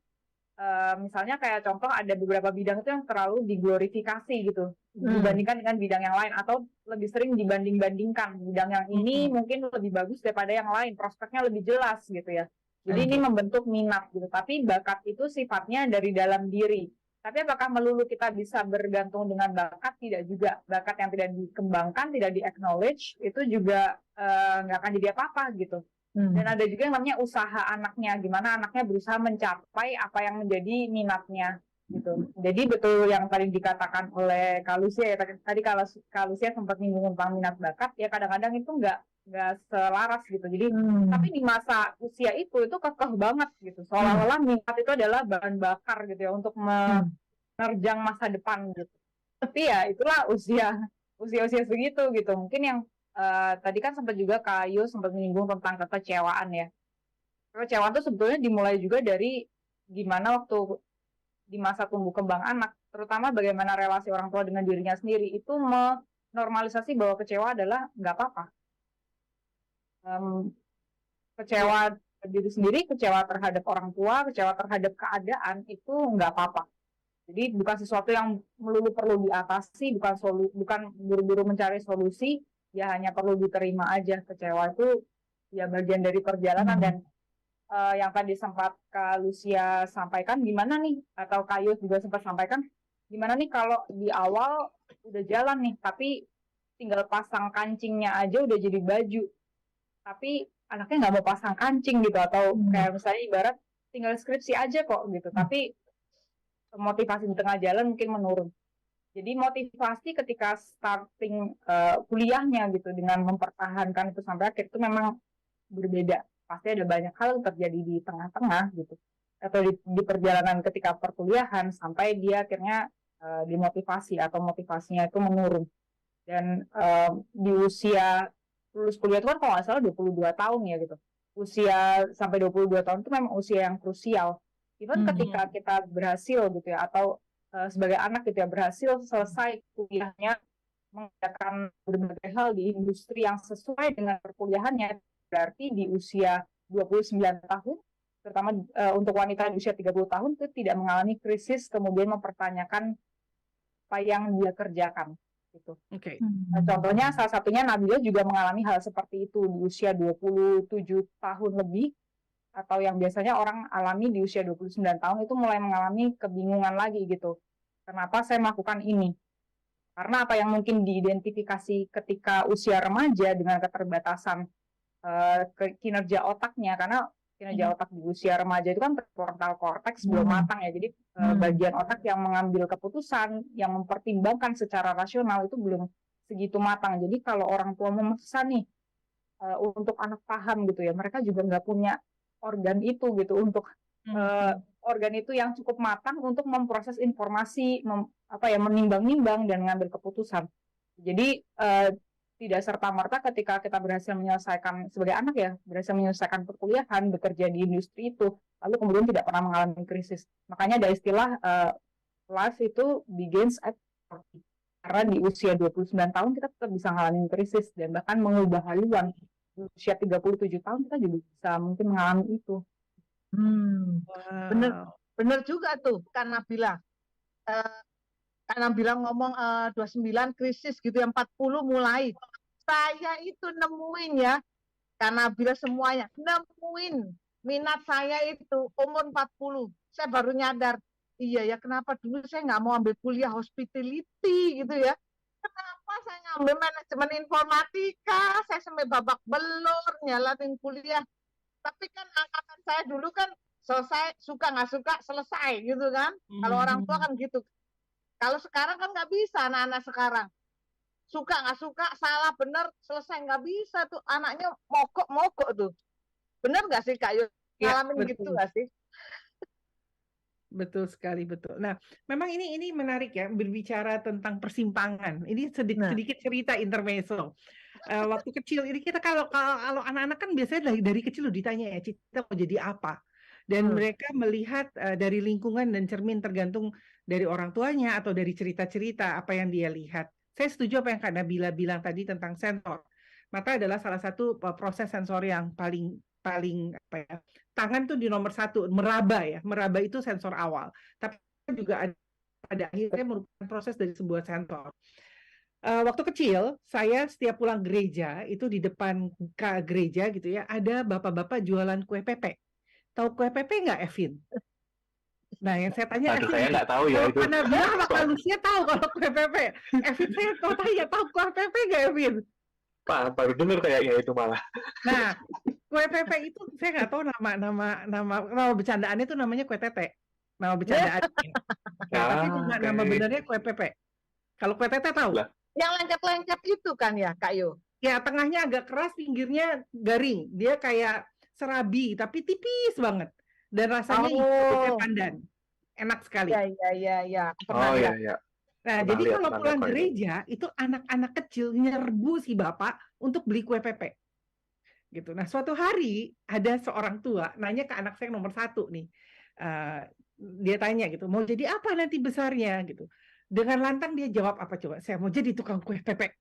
Misalnya kayak contoh ada beberapa bidang itu yang terlalu diglorifikasi gitu dibandingkan dengan bidang yang lain, atau lebih sering dibanding-bandingkan bidang yang ini mungkin lebih bagus daripada yang lain, prospeknya lebih jelas gitu ya. Jadi ini membentuk minat gitu. Tapi bakat itu sifatnya dari dalam diri. Tapi apakah melulu kita bisa bergantung dengan bakat? Tidak juga. Bakat yang tidak dikembangkan, tidak di-acknowledge, itu juga nggak akan jadi apa-apa gitu. Dan ada juga yang namanya usaha anaknya, gimana anaknya berusaha mencapai apa yang menjadi minatnya gitu. Jadi betul yang tadi dikatakan oleh Kak Lucia ya, tadi Kak Lucia sempat nyinggung tentang minat bakat, ya kadang-kadang itu nggak selaras gitu. Jadi tapi di masa usia itu kekeh banget gitu, seolah-olah minat itu adalah bahan bakar gitu ya untuk menerjang masa depan gitu. Tapi ya itulah usia segitu gitu. Mungkin yang tadi kan sempat juga Kak Ayu sempat menyinggung tentang kekecewaan ya. Kekecewaan itu sebetulnya dimulai juga dari gimana waktu di masa tumbuh kembang anak, terutama bagaimana relasi orang tua dengan dirinya sendiri, itu menormalisasi bahwa kecewa adalah nggak apa-apa. Kecewa diri sendiri, kecewa terhadap orang tua, kecewa terhadap keadaan, itu nggak apa-apa. Jadi bukan sesuatu yang melulu perlu diatasi, bukan buru-buru mencari solusi, ya hanya perlu diterima aja. Kecewa itu ya bagian dari perjalanan. Dan yang tadi sempat Kak Lucia sampaikan, gimana nih, atau Kak Yus juga sempat sampaikan, gimana nih kalau di awal udah jalan nih, tapi tinggal pasang kancingnya aja udah jadi baju, tapi anaknya nggak mau pasang kancing gitu, atau kayak misalnya ibarat tinggal skripsi aja kok gitu, tapi motivasi di tengah jalan mungkin menurun. Jadi motivasi ketika starting kuliahnya gitu dengan mempertahankan itu sampai akhir itu memang berbeda. Pasti ada banyak hal yang terjadi di tengah-tengah gitu, atau di perjalanan ketika perkuliahan sampai dia akhirnya dimotivasi atau motivasinya itu menurun. Dan di usia lulus kuliah itu kan kalau nggak salah 22 tahun ya gitu. Usia sampai 22 tahun itu memang usia yang krusial. Even ketika kita berhasil gitu ya, atau sebagai anak gitu ya, berhasil selesai kuliahnya, mengerjakan berbagai hal di industri yang sesuai dengan perkuliahannya, berarti di usia 29 tahun, terutama untuk wanita di usia 30 tahun, itu tidak mengalami krisis kemudian mempertanyakan apa yang dia kerjakan. Gitu. Contohnya salah satunya Nabila juga mengalami hal seperti itu di usia 27 tahun lebih, atau yang biasanya orang alami di usia 29 tahun itu mulai mengalami kebingungan lagi gitu. Kenapa saya melakukan ini? Karena apa yang mungkin diidentifikasi ketika usia remaja dengan keterbatasan kinerja otaknya, karena kinerja otak di usia remaja itu kan prefrontal cortex belum matang ya, jadi bagian otak yang mengambil keputusan, yang mempertimbangkan secara rasional itu belum segitu matang. Jadi kalau orang tua memaksa nih untuk anak paham gitu ya, mereka juga nggak punya organ itu gitu, untuk organ itu yang cukup matang untuk memproses informasi, menimbang-nimbang dan mengambil keputusan. Jadi tidak serta-merta ketika kita berhasil menyelesaikan sebagai anak ya, berhasil menyelesaikan perkuliahan, bekerja di industri itu, lalu kemudian tidak pernah mengalami krisis. Makanya ada istilah life itu begins at 40. Karena di usia 29 tahun kita tetap bisa mengalami krisis dan bahkan mengubah haluan. Di usia 37 tahun kita juga bisa mungkin mengalami itu. Bener juga tuh kan Nabila. Karena bilang ngomong 29 krisis gitu, yang 40 mulai. Saya itu nemuin ya, karena bila semuanya nemuin minat saya itu umur 40. Saya baru nyadar, iya ya kenapa dulu saya nggak mau ambil kuliah hospitality gitu ya. Kenapa saya ngambil manajemen informatika, saya sampai babak belur nyalatin kuliah. Tapi kan angkatan saya dulu kan selesai, suka nggak suka selesai gitu kan. Kalau orang tua kan gitu. Kalau sekarang kan nggak bisa anak-anak sekarang. Suka nggak suka, salah benar, selesai nggak bisa tuh. Anaknya mogok tuh. Benar nggak sih Kak Yu? Ya, Ngalamin gitu betul. nggak sih? Betul sekali, betul. Nah, memang ini menarik ya, berbicara tentang persimpangan. Ini Nah, sedikit cerita intermezzo. Waktu kecil ini kita kalau anak-anak kan biasanya dari kecil ditanya ya, cita mau jadi apa? Dan mereka melihat dari lingkungan dan cermin tergantung dari orang tuanya atau dari cerita-cerita apa yang dia lihat. Saya setuju apa yang Kak Nabila bilang tadi tentang sensor. Mata adalah salah satu proses sensor yang paling apa ya, tangan tuh di nomor 1, meraba itu sensor awal, tapi juga pada akhirnya merupakan proses dari sebuah sensor. Waktu kecil saya setiap pulang gereja itu di depan gereja gitu ya, ada bapak-bapak jualan kue pepe. Tahu kue pepe nggak, Evin? Nah, yang saya tanya Aduh, Evin saya ini, nggak tahu ya kalau itu. Kak Nabila sama Lucia tahu kalau kue pepe. Evin saya tahu kue pepe nggak, Evin? Pak, baru dengar kayaknya itu malah. Nah, kue pepe itu saya nggak tahu nama bercandaannya itu namanya kue tete. Nama bercandaannya. Ya, tapi nama Oke. benernya kue pepe. Kalau kue tete tahu? Lah. yang lengket-lengket itu kan ya Kak Yu? Ya, tengahnya agak keras, pinggirnya garing. Dia kayak serabi, tapi tipis banget. Dan rasanya kayak pandan. Enak sekali. Ya. Oh iya, iya. Nah, Pernah jadi lihat, kalau pernah pulang lihat, gereja, itu anak-anak kecil nyerbu si bapak untuk beli kue pepe. Gitu. Nah, suatu hari ada seorang tua nanya ke anak saya yang nomor 1 nih. Dia tanya gitu, mau jadi apa nanti besarnya gitu. Dengan lantang dia jawab apa coba? Saya mau jadi tukang kue pepe.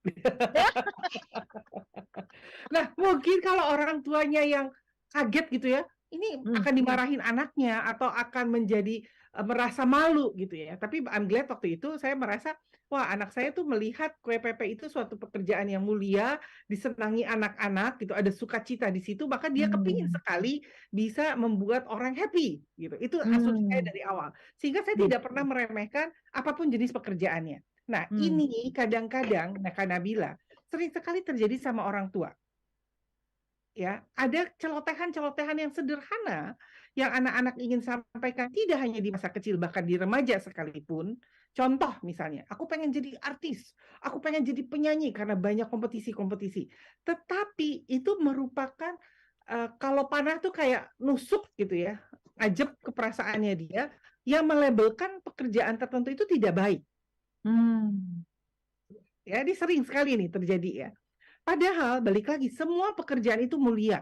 Nah, mungkin kalau orang tuanya yang kaget gitu ya, ini akan dimarahin anaknya atau akan menjadi merasa malu gitu ya. Tapi I'm glad waktu itu saya merasa, wah, anak saya tuh melihat kue pepe itu suatu pekerjaan yang mulia, disenangi anak-anak gitu, ada sukacita di situ, bahkan dia kepingin sekali bisa membuat orang happy gitu. Itu asumsi saya dari awal. Sehingga saya tidak pernah meremehkan apapun jenis pekerjaannya. Nah, ini kadang-kadang, Kak Nabila, sering sekali terjadi sama orang tua. Ya, ada celotehan-celotehan yang sederhana yang anak-anak ingin sampaikan tidak hanya di masa kecil, bahkan di remaja sekalipun. Contoh misalnya, aku pengen jadi artis, aku pengen jadi penyanyi karena banyak kompetisi-kompetisi. Tetapi itu merupakan kalau panah tuh kayak nusuk gitu ya, ngajep ke perasaannya dia, yang melabelkan pekerjaan tertentu itu tidak baik. Ya, ini sering sekali nih terjadi ya. Padahal balik lagi, semua pekerjaan itu mulia.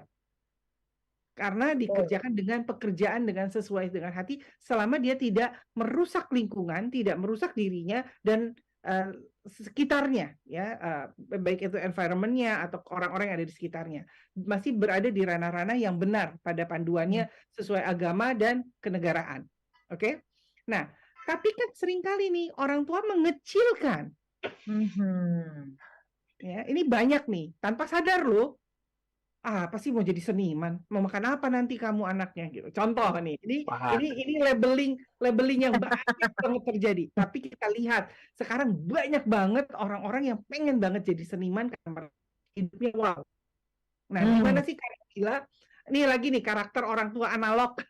Karena dikerjakan dengan pekerjaan dengan sesuai dengan hati, selama dia tidak merusak lingkungan, tidak merusak dirinya dan sekitarnya, ya, baik itu environment-nya atau orang-orang yang ada di sekitarnya, masih berada di ranah-ranah yang benar pada panduannya sesuai agama dan kenegaraan. Oke? Nah, tapi kan seringkali nih orang tua mengecilkan. Ya, ini banyak nih, tanpa sadar loh. Apa sih mau jadi seniman? Mau makan apa nanti kamu anaknya gitu. Contoh nih, ini labeling yang banyak banget terjadi. Tapi kita lihat sekarang banyak banget orang-orang yang pengen banget jadi seniman karena hidupnya wow. Nah, gimana sih Kak Nabila? Ini lagi nih karakter orang tua analog.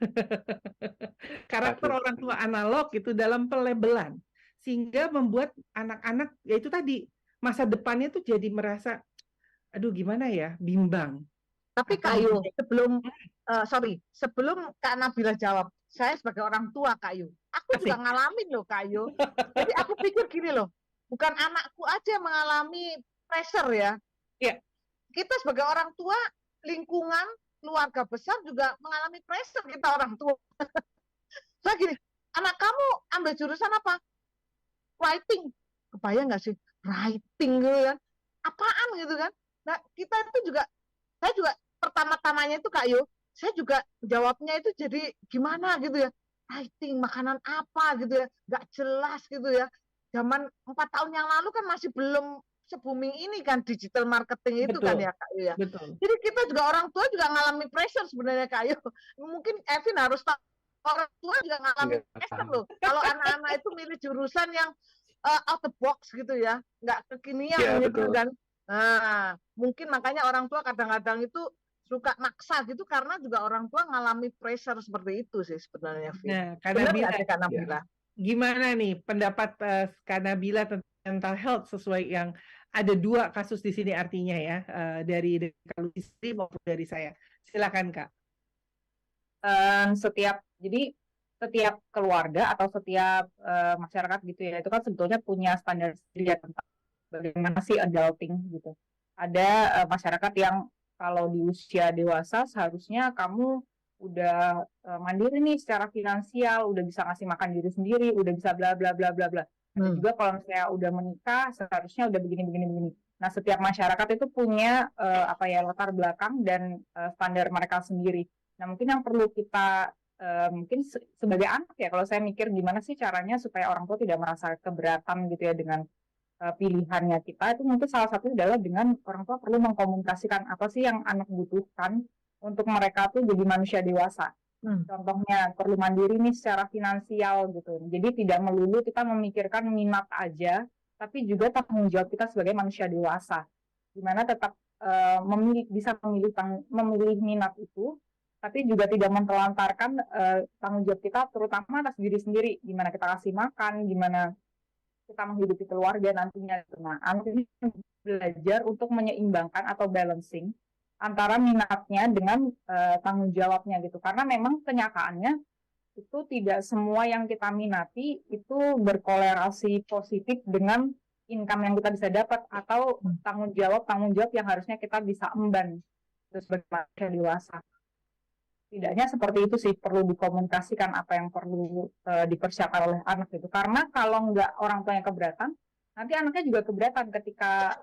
Karakter orang tua analog itu dalam pelabelan. Sehingga membuat anak-anak, ya itu tadi, masa depannya tuh jadi merasa, aduh gimana ya, bimbang. Tapi Kak Yu, sebelum Kak Nabila jawab, saya sebagai orang tua Kak Yu, aku juga ngalamin loh Kak Yu. Jadi aku pikir gini loh, bukan anakku aja mengalami pressure ya. Iya. Kita sebagai orang tua, lingkungan, keluarga besar juga mengalami pressure kita orang tua. Saya gini, anak kamu ambil jurusan apa? Writing. Kebayang nggak sih? Writing gitu kan. Apaan gitu kan. Nah, kita itu juga, saya juga pertama-tamanya itu Kak Yu, saya juga jawabnya itu jadi gimana gitu ya. Writing, makanan apa gitu ya. Nggak jelas gitu ya. Zaman 4 tahun yang lalu kan masih belum se-booming ini kan digital marketing itu. Betul. Kan ya Kak Yu ya. Betul. Jadi kita juga orang tua juga ngalami pressure sebenarnya Kak Yu. Mungkin Evin harus tahu orang tua juga ngalamin Iya, pressure paham. loh. Kalau anak-anak itu milih jurusan yang out the box gitu ya, nggak kekinian Iya, gitu betul. dan mungkin makanya orang tua kadang-kadang itu suka maksa gitu karena juga orang tua ngalami pressure seperti itu sih sebenarnya, Vin. Nah, Kak Benar Nabila, nggak sih Kak Nabila? gimana nih pendapat Kak Nabila tentang mental health sesuai yang ada 2 kasus di sini artinya ya, dari Kak Lucy maupun dari saya. Silakan Kak. Setiap keluarga atau setiap masyarakat gitu ya, itu kan sebetulnya punya standar sendiri ya tentang bagaimana sih adulting gitu. Ada masyarakat yang kalau di usia dewasa seharusnya kamu udah mandiri nih secara finansial, udah bisa ngasih makan diri sendiri, udah bisa bla bla bla bla bla. Ada juga kalau misalnya udah menikah seharusnya udah begini begini begini. Nah, setiap masyarakat itu punya latar belakang dan standar mereka sendiri. Nah, mungkin yang perlu kita mungkin sebagai anak ya, kalau saya mikir gimana sih caranya supaya orang tua tidak merasa keberatan gitu ya dengan pilihannya kita, itu mungkin salah satu adalah dengan orang tua perlu mengkomunikasikan apa sih yang anak butuhkan untuk mereka tuh jadi manusia dewasa. Contohnya perlu mandiri nih secara finansial gitu. Jadi tidak melulu kita memikirkan minat aja, tapi juga tanggung jawab kita sebagai manusia dewasa. Dimana tetap bisa memilih minat itu, tapi juga tidak mentelantarkan tanggung jawab kita terutama atas diri sendiri, gimana kita kasih makan, gimana kita menghidupi keluarga nantinya. Nah, anak ini belajar untuk menyeimbangkan atau balancing antara minatnya dengan tanggung jawabnya gitu. Karena memang kenyataannya itu tidak semua yang kita minati itu berkolerasi positif dengan income yang kita bisa dapat atau tanggung jawab yang harusnya kita bisa emban terus sebagai manusia dewasa. Tidaknya seperti itu sih, perlu dikomunikasikan apa yang perlu dipersiapkan oleh anak gitu. Karena kalau nggak orang tuanya keberatan, nanti anaknya juga keberatan ketika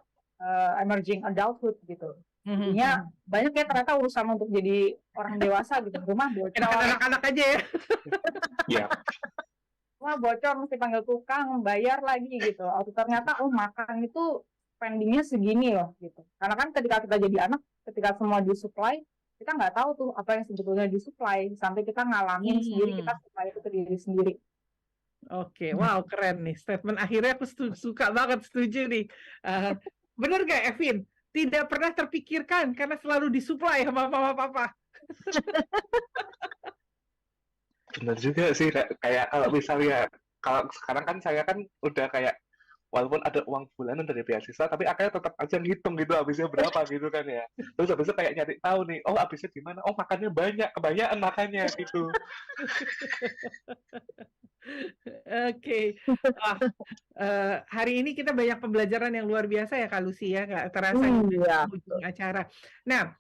emerging adulthood gitu. Jadinya banyak ya ternyata urusan untuk jadi orang dewasa gitu. Rumah bocor. Anak-anak aja ya. Iya. Rumah bocor mesti panggil tukang, bayar lagi gitu. Atau ternyata makan itu spendingnya segini loh gitu. Karena kan ketika kita jadi anak, ketika semua disuplai, kita nggak tahu tuh apa yang sebetulnya disuplai sampai kita ngalamin sendiri, kita supply itu ke diri sendiri. Oke, wow, keren nih statement akhirnya, aku suka banget, setuju nih. Bener gak Evin? Tidak pernah terpikirkan karena selalu disuplai sama mama papa. Benar juga sih, kayak kalau misalnya kalau sekarang kan saya kan udah kayak walaupun ada uang bulanan dari beasiswa, tapi akhirnya tetap aja ngitung gitu habisnya berapa gitu kan ya. Terus habisnya kayak nyari tahu nih, habisnya di mana? Makannya banyak, kebanyakan makannya gitu. Oke. Hari ini kita banyak pembelajaran yang luar biasa ya Kak Lucy ya, nggak terasa di ujung acara. Nah,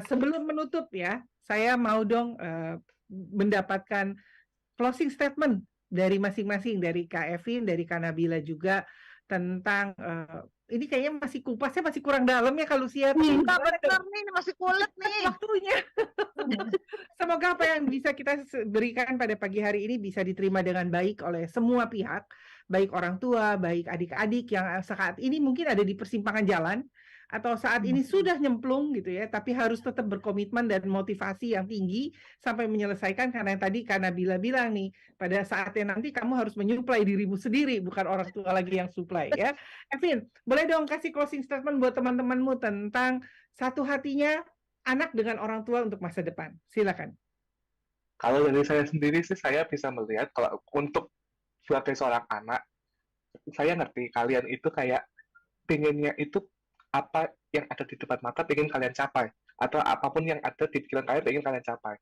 sebelum menutup ya, saya mau dong mendapatkan closing statement dari masing-masing, dari Kak Evin, dari Kak Nabila juga, tentang ini kayaknya kupasnya masih kurang dalam ya Kak Lucia. Benar nih, ini masih kulit nih waktunya. Semoga apa yang bisa kita berikan pada pagi hari ini bisa diterima dengan baik oleh semua pihak, baik orang tua, baik adik-adik yang saat ini mungkin ada di persimpangan jalan, atau saat ini sudah nyemplung gitu ya, tapi harus tetap berkomitmen dan motivasi yang tinggi sampai menyelesaikan, karena yang tadi Kak Nabila bilang nih, pada saatnya nanti kamu harus menyuplai dirimu sendiri, bukan orang tua lagi yang suplai ya. Evin, boleh dong kasih closing statement buat teman-temanmu tentang satu hatinya anak dengan orang tua untuk masa depan. Silakan. Kalau dari saya sendiri sih, saya bisa melihat kalau untuk sebagai seorang anak, saya ngerti kalian itu kayak pinginnya itu apa yang ada di depan mata pengen kalian capai, atau apapun yang ada di pikiran kalian pengen kalian capai.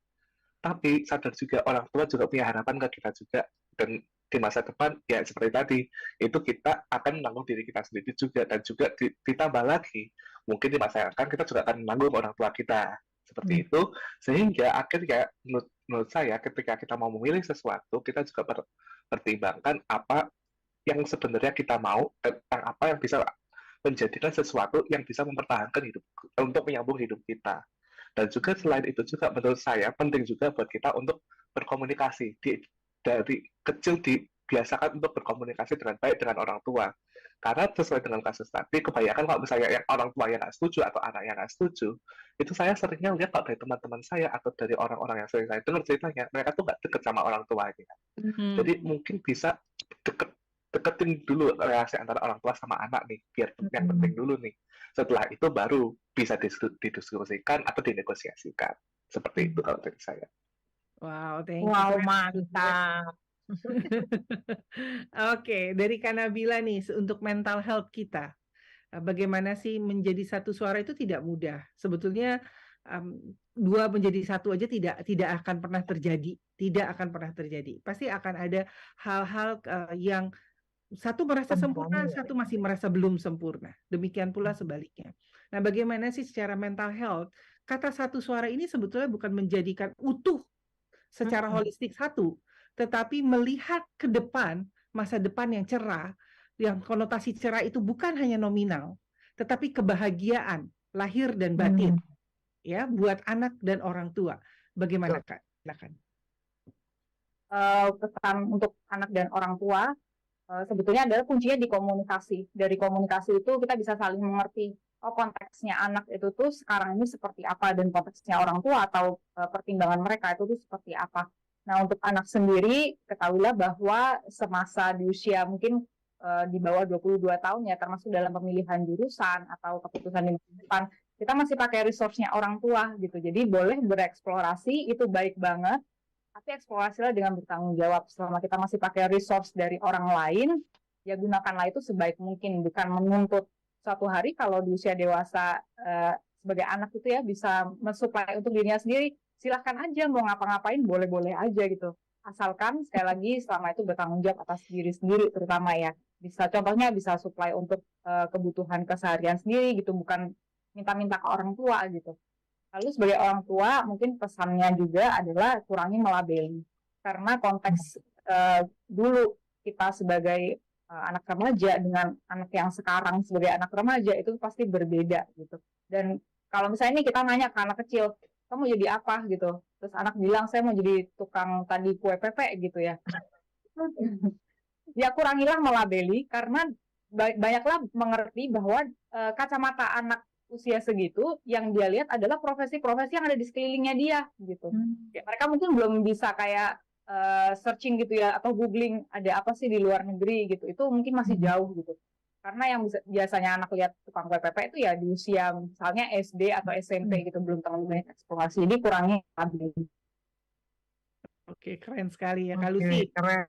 Tapi sadar juga orang tua juga punya harapan ke kita juga, dan di masa depan ya seperti tadi, itu kita akan menanggung diri kita sendiri juga, dan juga ditambah lagi mungkin di masa yang akan kita juga akan menanggung orang tua kita seperti itu, sehingga akhirnya menurut saya ketika kita mau memilih sesuatu, kita juga pertimbangkan apa yang sebenarnya kita mau dan apa yang bisa menjadikan sesuatu yang bisa mempertahankan hidup, untuk menyambung hidup kita. Dan juga selain itu juga menurut saya penting juga buat kita untuk berkomunikasi dari kecil biasakan untuk berkomunikasi dengan baik dengan orang tua. Karena sesuai dengan kasus tadi, kebanyakan kalau misalnya yang orang tua yang nggak setuju atau anak yang nggak setuju, itu saya seringnya lihat kalau dari teman-teman saya atau dari orang-orang yang sering saya dengar ceritanya, mereka tuh nggak deket sama orang tuanya. Jadi mungkin bisa deketin dulu relasi antara orang tua sama anak nih, biar yang penting dulu nih. Setelah itu baru bisa didiskusikan atau dinegosiasikan. Seperti itu kalau dari saya. Wow, thank you. Wow, Keren. mantap. Oke, dari Kak Nabila nih untuk mental health kita, bagaimana sih menjadi satu suara itu tidak mudah. Sebetulnya dua menjadi satu aja tidak akan pernah terjadi, Pasti akan ada hal-hal yang satu merasa sempurna, satu masih merasa belum sempurna. Demikian pula sebaliknya. Nah, bagaimana sih secara mental health, kata satu suara ini sebetulnya bukan menjadikan utuh secara holistik satu, tetapi melihat ke depan, masa depan yang cerah, yang konotasi cerah itu bukan hanya nominal, tetapi kebahagiaan lahir dan batin, ya, buat anak dan orang tua. Bagaimana, Kak? Silakan. Pesan untuk anak dan orang tua sebetulnya adalah kuncinya di komunikasi. Dari komunikasi itu kita bisa saling mengerti. Oh, konteksnya anak itu tuh sekarang ini seperti apa, dan konteksnya orang tua atau pertimbangan mereka itu tuh seperti apa. Nah, untuk anak sendiri, ketahuilah bahwa semasa di usia mungkin di bawah 22 tahun ya, termasuk dalam pemilihan jurusan atau keputusan di masa depan, kita masih pakai resource-nya orang tua gitu. Jadi boleh bereksplorasi, itu baik banget, tapi eksplorasilah dengan bertanggung jawab. Selama kita masih pakai resource dari orang lain, ya gunakanlah itu sebaik mungkin, bukan menuntut suatu hari kalau di usia dewasa sebagai anak itu ya bisa mensuplai untuk dirinya sendiri. Silahkan aja, mau ngapa-ngapain boleh-boleh aja gitu. Asalkan sekali lagi selama itu bertanggung jawab atas diri sendiri terutama ya. Bisa contohnya bisa supply untuk kebutuhan keseharian sendiri gitu, bukan minta-minta ke orang tua gitu. Lalu sebagai orang tua mungkin pesannya juga adalah kurangi melabeli. Karena konteks dulu kita sebagai anak remaja dengan anak yang sekarang sebagai anak remaja itu pasti berbeda gitu. Dan kalau misalnya ini kita nanya ke anak kecil, kamu jadi apa gitu, terus anak bilang saya mau jadi tukang tadi kue pepe gitu ya. Ya kurangilah melabeli, karena banyaklah mengerti bahwa kacamata anak usia segitu yang dia lihat adalah profesi-profesi yang ada di sekelilingnya dia gitu. Ya, mereka mungkin belum bisa kayak searching gitu ya, atau googling ada apa sih di luar negeri gitu, itu mungkin masih jauh gitu. Karena yang biasanya anak lihat tukang kue pepe itu ya di usia misalnya SD atau SMP gitu, belum terlalu banyak eksplorasi. Jadi kurangi labeli. Oke, keren sekali ya, Kak Lucy. Keren.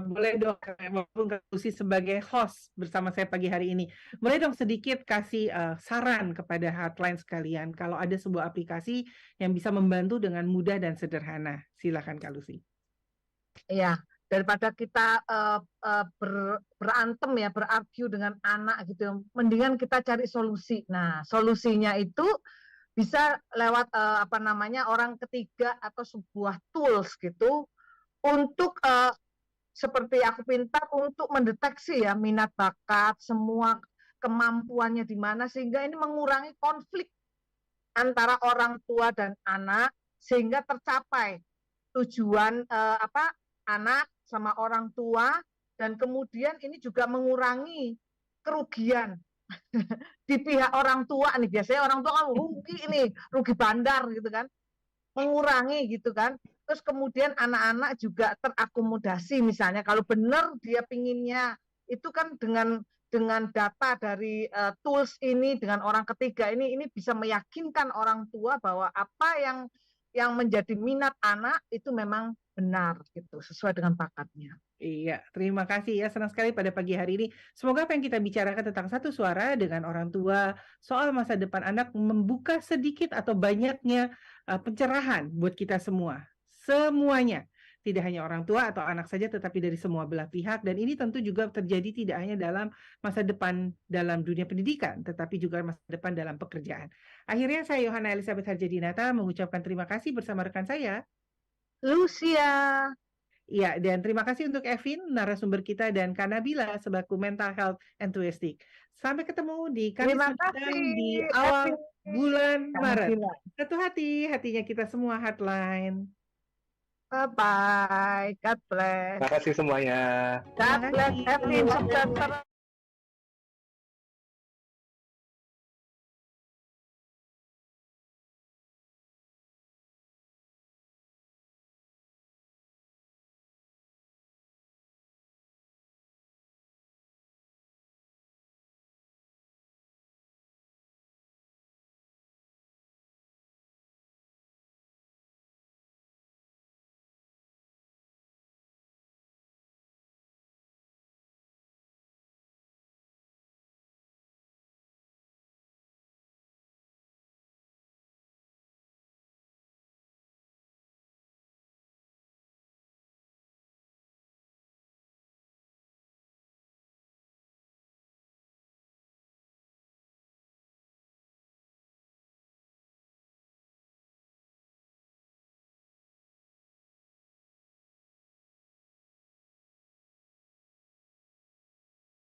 Boleh dong, walaupun Kak Lucy sebagai host bersama saya pagi hari ini, boleh dong sedikit kasih saran kepada hotline sekalian kalau ada sebuah aplikasi yang bisa membantu dengan mudah dan sederhana. Silakan, Kak Lucy. Iya, daripada kita berantem ya, berargu dengan anak gitu, mendingan kita cari solusi. Nah, solusinya itu bisa lewat orang ketiga atau sebuah tools gitu untuk seperti aku pintar untuk mendeteksi ya minat bakat, semua kemampuannya di mana, sehingga ini mengurangi konflik antara orang tua dan anak sehingga tercapai tujuan anak sama orang tua, dan kemudian ini juga mengurangi kerugian di pihak orang tua nih. Biasanya orang tua kan rugi bandar gitu kan, mengurangi gitu kan. Terus kemudian anak-anak juga terakomodasi, misalnya kalau benar dia pinginnya itu kan dengan data dari tools ini, dengan orang ketiga ini bisa meyakinkan orang tua bahwa apa yang menjadi minat anak itu memang benar gitu, sesuai dengan bakatnya. Iya, terima kasih ya. Senang sekali pada pagi hari ini. Semoga apa yang kita bicarakan tentang satu suara dengan orang tua soal masa depan anak membuka sedikit atau banyaknya pencerahan buat kita semua. Semuanya. Tidak hanya orang tua atau anak saja, tetapi dari semua belah pihak. Dan ini tentu juga terjadi tidak hanya dalam masa depan dalam dunia pendidikan, tetapi juga masa depan dalam pekerjaan. Akhirnya saya Yohana Elizabeth Harjadinata mengucapkan terima kasih bersama rekan saya, Lucia. Ya, dan terima kasih untuk Evin, narasumber kita, dan Kak Nabila sebagai Mental Health Enthusiast. Sampai ketemu di Kamis mendatang di awal bulan Maret. Satu hati, hatinya kita semua hotline. Bye-bye. God bless. Terima kasih semuanya. God bless. Evelyn, sukses terus.